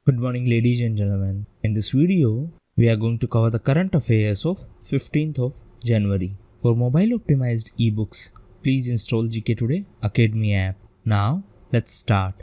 Good morning, ladies and gentlemen. In this video, we are going to cover the current affairs of 15th of January. For mobile optimized ebooks, please install GKToday Academy app. Now, let's start.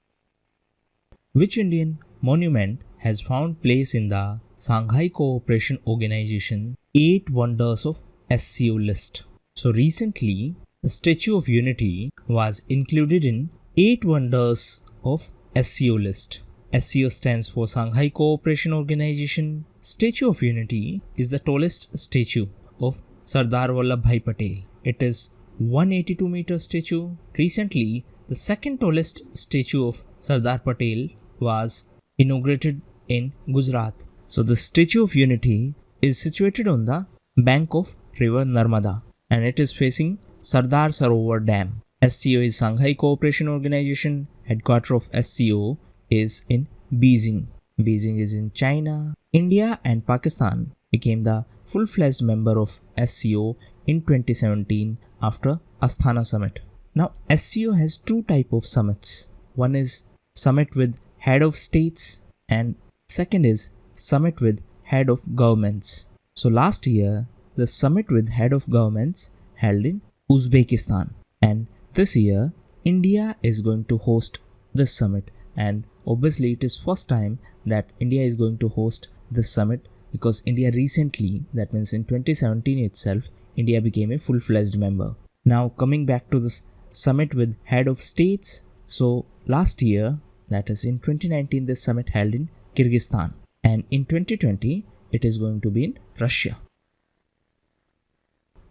Which Indian monument has found place in the Shanghai Cooperation Organization 8 Wonders of SCO'list? So recently, the Statue of Unity was included in 8 Wonders of SCO'list. SCO stands for Shanghai Cooperation Organization. Statue of Unity is the tallest statue of Sardar Vallabhbhai Patel. It is 182-meter statue. Recently, the second tallest statue of Sardar Patel was inaugurated in Gujarat. So the Statue of Unity is situated on the bank of river Narmada and it is facing Sardar Sarovar Dam. SCO is Shanghai Cooperation Organization. Headquarters of SCO is in Beijing. Beijing is in China. India and Pakistan became the full-fledged member of SCO in 2017 after Asthana Summit. Now, SCO has two types of summits. One is summit with head of states and second is summit with head of governments. So last year, the summit with head of governments held in Uzbekistan, and this year, India is going to host this summit, and obviously it is first time that India is going to host this summit because India recently, that means in 2017 itself, India became a full-fledged member. Now coming back to this summit with head of states, so last year, that is in 2019, this summit held in Kyrgyzstan, and in 2020 it is going to be in Russia.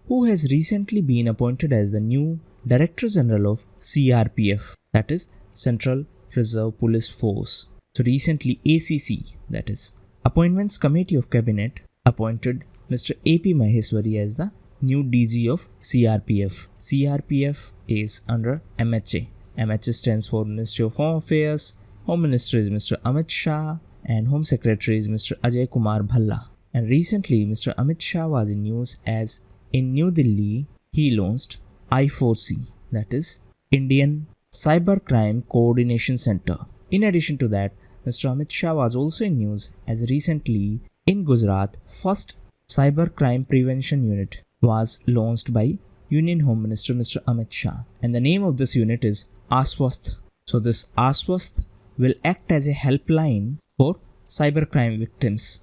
Who has recently been appointed as the new Director General of CRPF, that is Central Reserve Police Force. So recently ACC, that is Appointments Committee of Cabinet, appointed Mr. AP Maheswari as the new DG of CRPF. CRPF is under MHA. MHA stands for Ministry of Home Affairs. Home Minister is Mr. Amit Shah and Home Secretary is Mr. Ajay Kumar Bhalla. And recently Mr. Amit Shah was in news as in New Delhi he launched I4C, that is Indian Cybercrime Coordination Center. In addition to that, Mr. Amit Shah was also in news as recently in Gujarat, first Cybercrime Prevention Unit was launched by Union Home Minister Mr. Amit Shah, and the name of this unit is Aswasth. So this Aswasth will act as a helpline for cybercrime victims.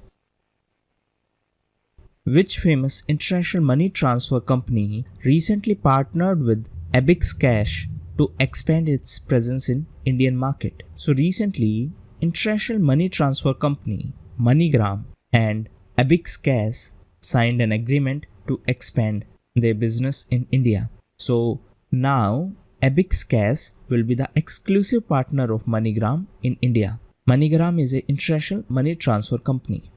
Which famous international money transfer company recently partnered with Abix Cash to expand its presence in Indian market? So recently, international money transfer company MoneyGram and Abix Cash signed an agreement to expand their business in India. So now Abix Cash will be the exclusive partner of MoneyGram in India. MoneyGram is an international money transfer company.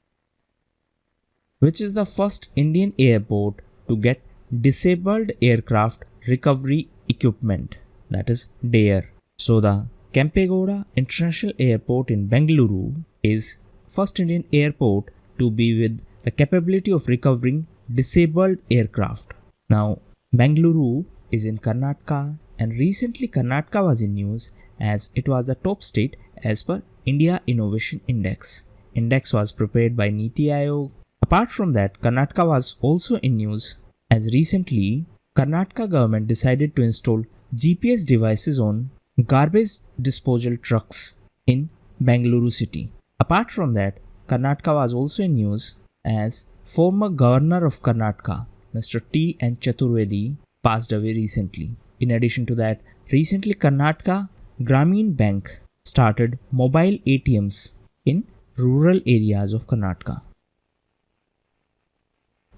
Which is the first Indian airport to get disabled aircraft recovery equipment, that is DARE. So the Kempegowda International Airport in Bengaluru is first Indian airport to be with the capability of recovering disabled aircraft. Now Bengaluru is in Karnataka, and recently Karnataka was in news as it was the top state as per India Innovation Index. Index was prepared by Niti Aayog. Apart from that, Karnataka was also in news as recently Karnataka government decided to install GPS devices on garbage disposal trucks in Bengaluru city. Apart from that, Karnataka was also in news as former governor of Karnataka, Mr. T. N. Chaturvedi, passed away recently. In addition to that, recently Karnataka Grameen Bank started mobile ATMs in rural areas of Karnataka.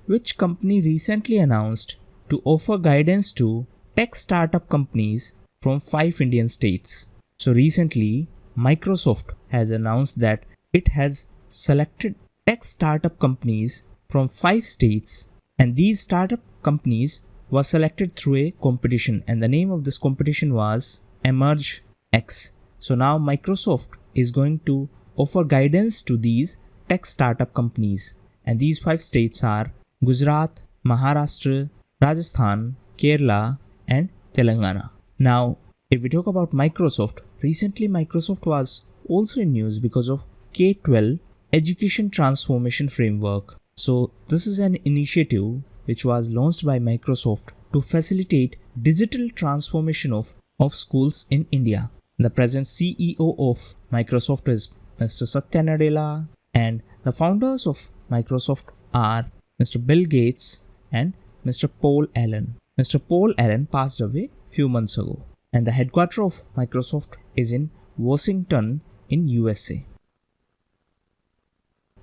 Which company recently announced to offer guidance to tech startup companies from 5 Indian states? So recently, Microsoft has announced that it has selected tech startup companies from 5 states, and these startup companies were selected through a competition, and the name of this competition was Emerge X. So now Microsoft is going to offer guidance to these tech startup companies, and these 5 states are Gujarat, Maharashtra, Rajasthan, Kerala and Telangana. Now, if we talk about Microsoft, recently Microsoft was also in news because of K-12 Education Transformation Framework. So this is an initiative which was launched by Microsoft to facilitate digital transformation of schools in India. The present CEO of Microsoft is Mr. Satya Nadella, and the founders of Microsoft are Mr. Bill Gates and Mr. Paul Allen. Mr. Paul Allen passed away few months ago, and the headquarters of Microsoft is in Washington in USA.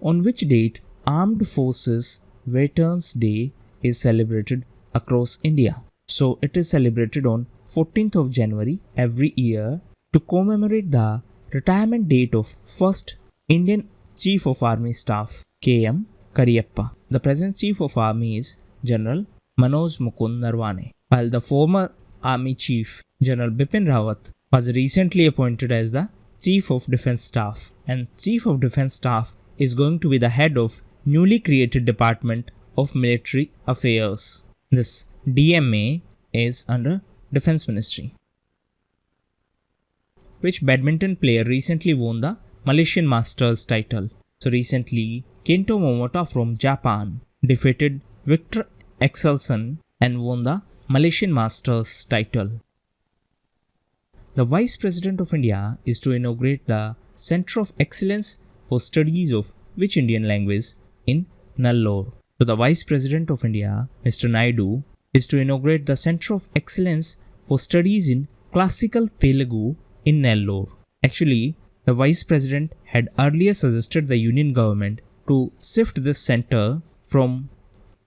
On which date Armed Forces Veterans Day is celebrated across India? So it is celebrated on 14th of January every year to commemorate the retirement date of first Indian Chief of Army Staff K.M. Kariyappa. The present Chief of Army is General Manoj Mukund Narwane, while the former Army Chief General Bipin Rawat was recently appointed as the Chief of Defence Staff, and Chief of Defence Staff is going to be the head of newly created Department of Military Affairs. This DMA is under Defence Ministry. Which badminton player recently won the Malaysian Masters title? So recently, Kento Momota from Japan defeated Victor Axelsen and won the Malaysian Masters title. The Vice President of India is to inaugurate the Centre of Excellence for Studies of which Indian language in Nellore? So the Vice President of India, Mr. Naidu, is to inaugurate the Centre of Excellence for Studies in Classical Telugu in Nellore. Actually, the Vice President had earlier suggested the Union government to shift this centre from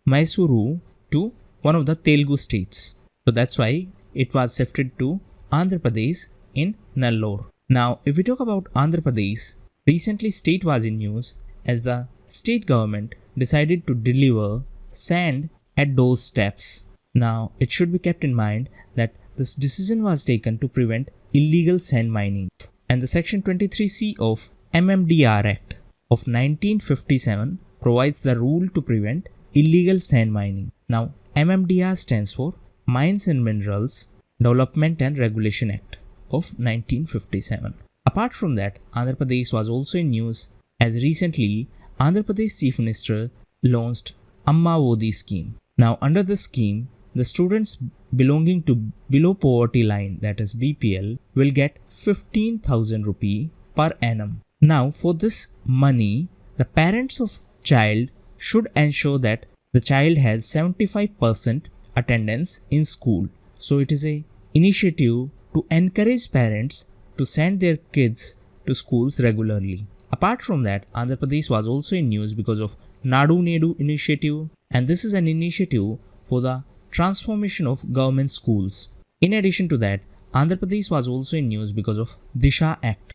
Mysuru to one of the Telugu states. So that's why it was shifted to Andhra Pradesh in Nellore. Now, if we talk about Andhra Pradesh, recently state was in news as the state government decided to deliver sand at doorsteps. Now, it should be kept in mind that this decision was taken to prevent illegal sand mining, and the Section 23C of MMDR Act of 1957 provides the rule to prevent illegal sand mining. Now, MMDR stands for Mines and Minerals Development and Regulation Act of 1957. Apart from that, Andhra Pradesh was also in news as recently Andhra Pradesh Chief Minister launched Amma Odi scheme. Now, under this scheme, the students belonging to below poverty line, that is BPL, will get 15,000 rupee per annum. Now, for this money, the parents of child should ensure that the child has 75% attendance in school. So it is a initiative to encourage parents to send their kids to schools regularly. Apart from that, Andhra Pradesh was also in news because of Nadu Nedu initiative, and this is an initiative for the transformation of government schools. In addition to that, Andhra Pradesh was also in news because of Disha Act.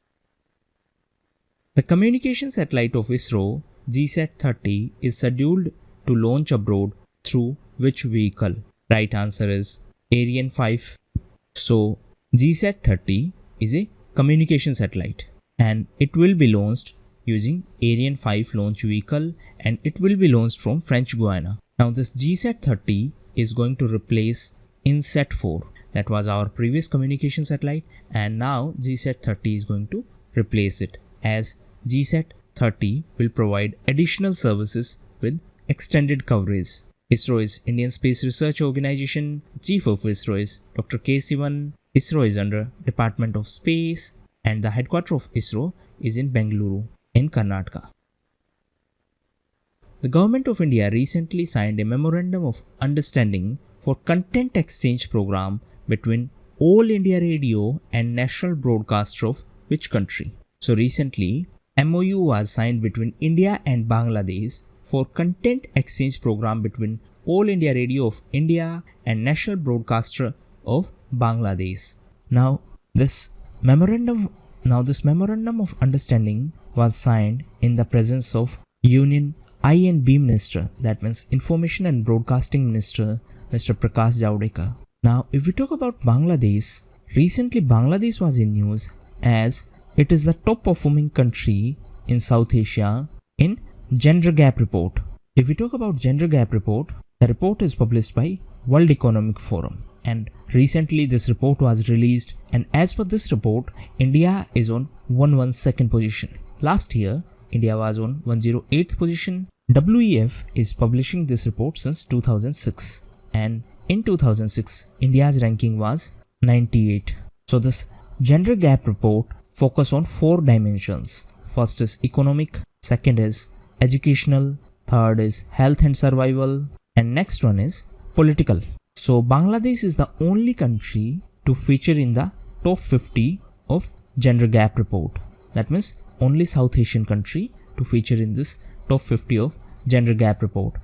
The communication satellite of ISRO, GSAT-30, is scheduled to launch abroad through which vehicle? Right answer is Ariane 5. So, GSAT-30 is a communication satellite, and it will be launched using Ariane 5 launch vehicle, and it will be launched from French Guiana. Now, this GSAT-30 is going to replace INSAT-4. That was our previous communication satellite, and now GSAT-30 is going to replace it, as GSAT-30 will provide additional services with extended coverage. ISRO is Indian Space Research Organization. Chief of ISRO is Dr. K. Sivan. ISRO is under Department of Space, and the headquarters of ISRO is in Bengaluru in Karnataka. The Government of India recently signed a Memorandum of Understanding for Content Exchange Program between All India Radio and National Broadcaster of which country? So recently, MOU was signed between India and Bangladesh for Content Exchange Program between All India Radio of India and National Broadcaster of Bangladesh. Now, this memorandum of understanding was signed in the presence of Union I&B Minister, that means Information and Broadcasting Minister, Mr. Prakash Javadekar. Now, if we talk about Bangladesh, recently Bangladesh was in news as it is the top performing country in South Asia in Gender Gap Report. If we talk about Gender Gap Report, the report is published by World Economic Forum, and recently this report was released, and as per this report, India is on 112nd position. last year, India was on 108th position. WEF is publishing this report since 2006, and in 2006, India's ranking was 98. So this gender gap report focus on 4 dimensions. First is economic, second is educational, third is health and survival, and next one is political. So Bangladesh is the only country to feature in the top 50 of gender gap report. That means only South Asian country to feature in this top 50 of gender gap report.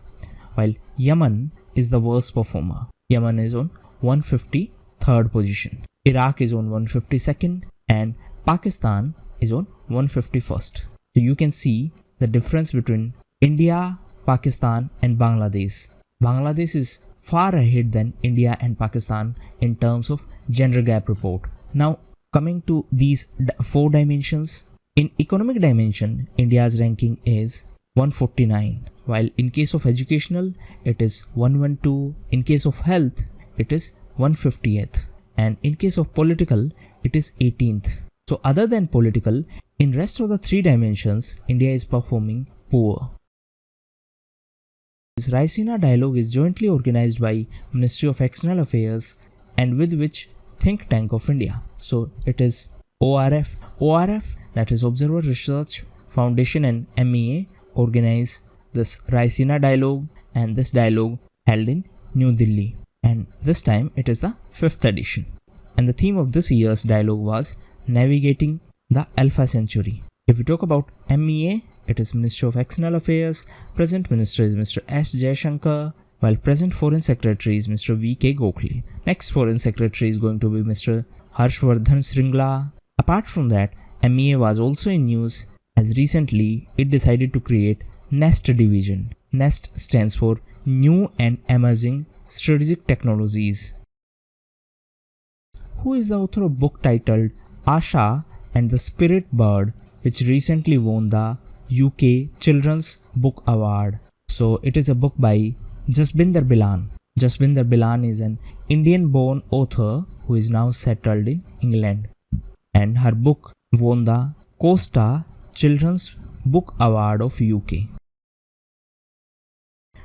While Yemen is the worst performer. Yemen is on 153rd position. Iraq is on 152nd and Pakistan is on 151st. So you can see the difference between India, Pakistan and Bangladesh. Bangladesh is far ahead than India and Pakistan in terms of gender gap report. Now coming to these 4 dimensions. In economic dimension, India's ranking is 149, while in case of educational, it is 112, in case of health, it is 150th, and in case of political, it is 18th. So other than political, in rest of the 3 dimensions, India is performing poor. This Raisina Dialogue is jointly organized by Ministry of External Affairs and with which think tank of India. So it is ORF, that is Observer Research Foundation, and MEA organize this Raisina Dialogue, and this dialogue held in New Delhi, and this time it is the 5th edition, and the theme of this year's dialogue was navigating the Alpha Century. If we talk about MEA, it is Ministry of External Affairs. Present Minister is Mr. S. Jaishankar, while present Foreign Secretary is Mr. V.K. Gokhale. Next Foreign Secretary is going to be Mr. Harshvardhan Sringla. Apart from that, MEA was also in news as recently it decided to create NEST division. NEST stands for New and Emerging Strategic Technologies. Who is the author of book titled Asha and the Spirit Bird, which recently won the UK Children's Book Award? So it is a book by Jasbinder Bilan. Jasbinder Bilan is an Indian-born author who is now settled in England, and her book won the Costa Children's Book Award of UK.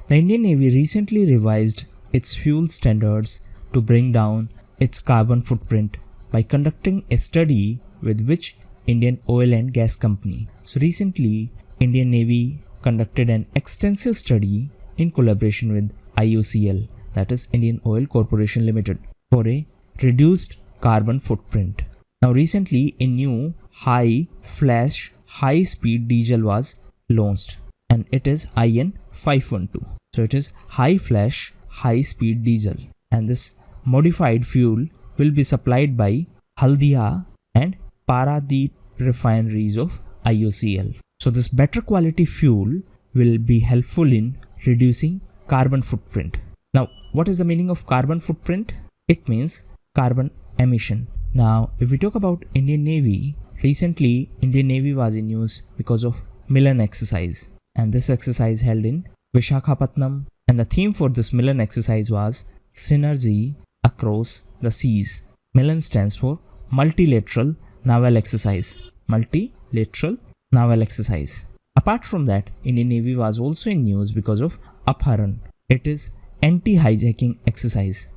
The Indian Navy recently revised its fuel standards to bring down its carbon footprint by conducting a study with which Indian Oil and Gas Company. So recently, Indian Navy conducted an extensive study in collaboration with IOCL, that is Indian Oil Corporation Limited, for a reduced carbon footprint. Now recently, a new high-flash, high-speed diesel was launched, and it is IN 512. So it is high-flash, high-speed diesel, and this modified fuel will be supplied by Haldia and Paradeep refineries of IOCL. So this better quality fuel will be helpful in reducing carbon footprint. Now, what is the meaning of carbon footprint? It means carbon emission. Now, if we talk about Indian Navy, recently Indian Navy was in news because of Milan exercise, and this exercise held in Visakhapatnam, and the theme for this Milan exercise was synergy across the seas. Milan stands for multilateral naval exercise. Multilateral naval exercise. Apart from that, Indian Navy was also in news because of Apharan. It is anti-hijacking exercise.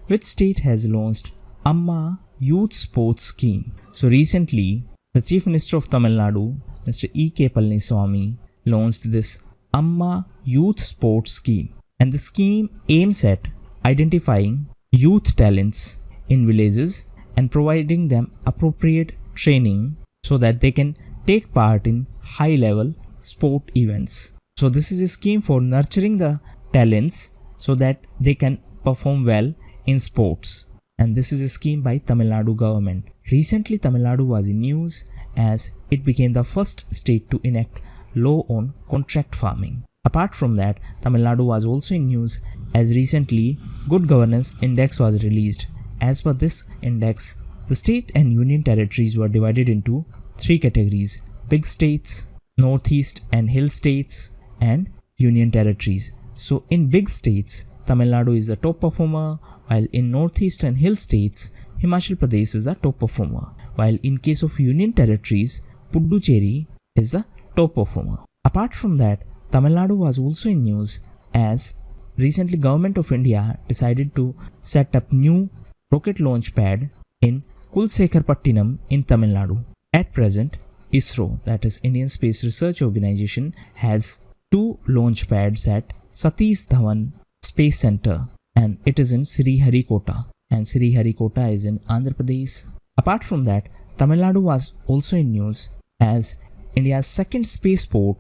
Which state has launched Amma Youth Sports Scheme? So recently, the Chief Minister of Tamil Nadu, Mr. E.K. Palaniswamy, launched this Amma Youth Sports Scheme. And the scheme aims at identifying youth talents in villages and providing them appropriate training so that they can take part in high-level sport events. So this is a scheme for nurturing the talents so that they can perform well in sports. And this is a scheme by Tamil Nadu government. Recently, Tamil Nadu was in news as it became the first state to enact law on contract farming. Apart from that, Tamil Nadu was also in news as recently Good Governance Index was released. As per this index, the state and union territories were divided into 3 categories: big states, northeast and hill states, and union territories. So in big states, Tamil Nadu is the top performer, while in northeast and hill states, Himachal Pradesh is the top performer. While in case of union territories, Puducherry is the top performer. Apart from that, Tamil Nadu was also in news as recently Government of India decided to set up new rocket launch pad in Kulsekarpattinam in Tamil Nadu. At present, ISRO, that is Indian Space Research Organization, has 2 launch pads at Satish Dhawan Space Center, and it is in Sriharikota, and Sriharikota is in Andhra Pradesh. Apart from that, Tamil Nadu was also in news as India's second spaceport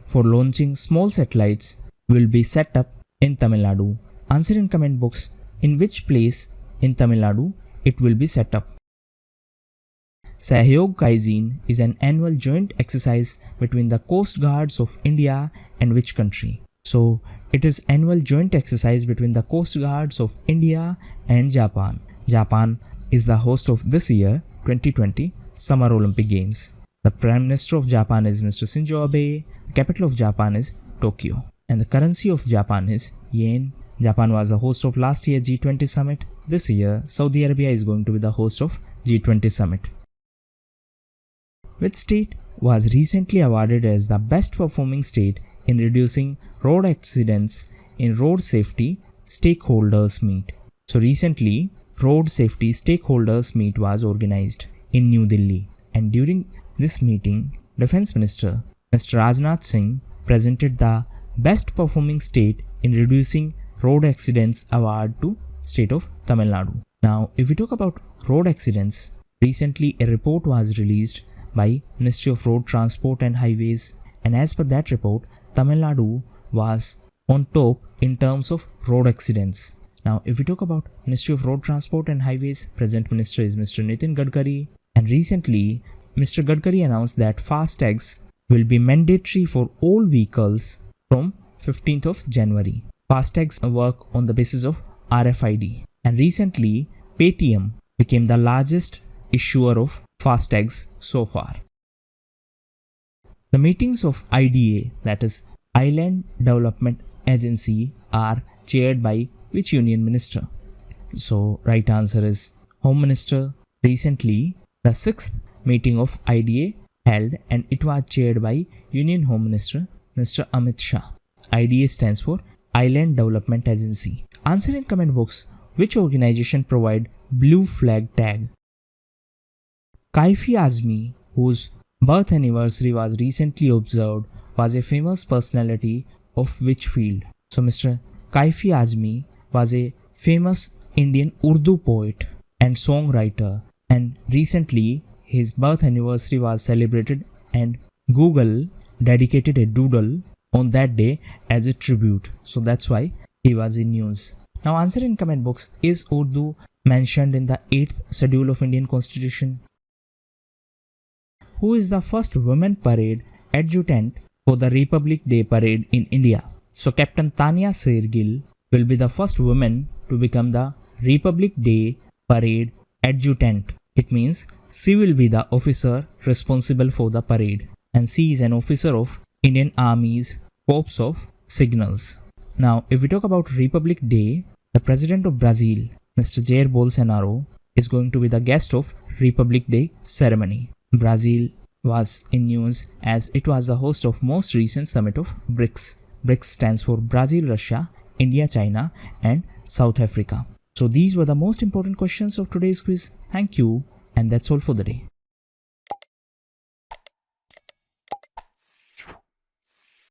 for launching small satellites will be set up in Tamil Nadu. Answer in comment box in which place in Tamil Nadu it will be set up. Sahyog-Kaijin is an annual joint exercise between the Coast Guards of India and which country? So, it is annual joint exercise between the Coast Guards of India and Japan. Japan is the host of this year 2020 Summer Olympic Games. The Prime Minister of Japan is Mr. Shinzo Abe. The capital of Japan is Tokyo. And the currency of Japan is yen. Japan was the host of last year G20 summit. This year, Saudi Arabia is going to be the host of G20 summit. Which state was recently awarded as the best performing state in reducing road accidents in Road Safety Stakeholders Meet? So recently, Road Safety Stakeholders Meet was organized in New Delhi, and during this meeting, Defense Minister Mr. Rajnath Singh presented the best performing state in reducing road accidents award to state of Tamil Nadu. Now, if we talk about road accidents, recently a report was released by Ministry of Road Transport and Highways, and as per that report, Tamil Nadu was on top in terms of road accidents. Now, if we talk about Ministry of Road Transport and Highways, present minister is Mr. Nitin Gadkari, and recently Mr. Gadkari announced that FASTags will be mandatory for all vehicles from 15th of January. FASTags work on the basis of RFID, and recently Paytm became the largest issuer of FASTags so far. The meetings of IDA, that is Island Development Agency, are chaired by which union minister? So right answer is Home Minister. Recently, the 6th meeting of IDA held, and it was chaired by Union Home Minister Mr. Amit Shah. IDA stands for Island Development Agency. Answer in comment box which organization provide blue flag tag? Kaifi Azmi, whose birth anniversary was recently observed, was a famous personality of which field? So Mr. Kaifi Azmi was a famous Indian Urdu poet and songwriter, and recently his birth anniversary was celebrated, and Google dedicated a doodle on that day as a tribute. So that's why he was in news. Now answer in comment box, is Urdu mentioned in the 8th schedule of Indian Constitution? Who is the first women parade adjutant for the Republic Day parade in India? So Captain Tanya Sergil will be the first woman to become the Republic Day parade adjutant. It means she will be the officer responsible for the parade, and she is an officer of Indian Army's Corps of Signals. Now, if we talk about Republic Day, the President of Brazil, Mr. Jair Bolsonaro, is going to be the guest of Republic Day ceremony. Brazil was in news as it was the host of most recent summit of BRICS. BRICS stands for Brazil, Russia, India, China, and South Africa. So these were the most important questions of today's quiz. Thank you, and that's all for the day.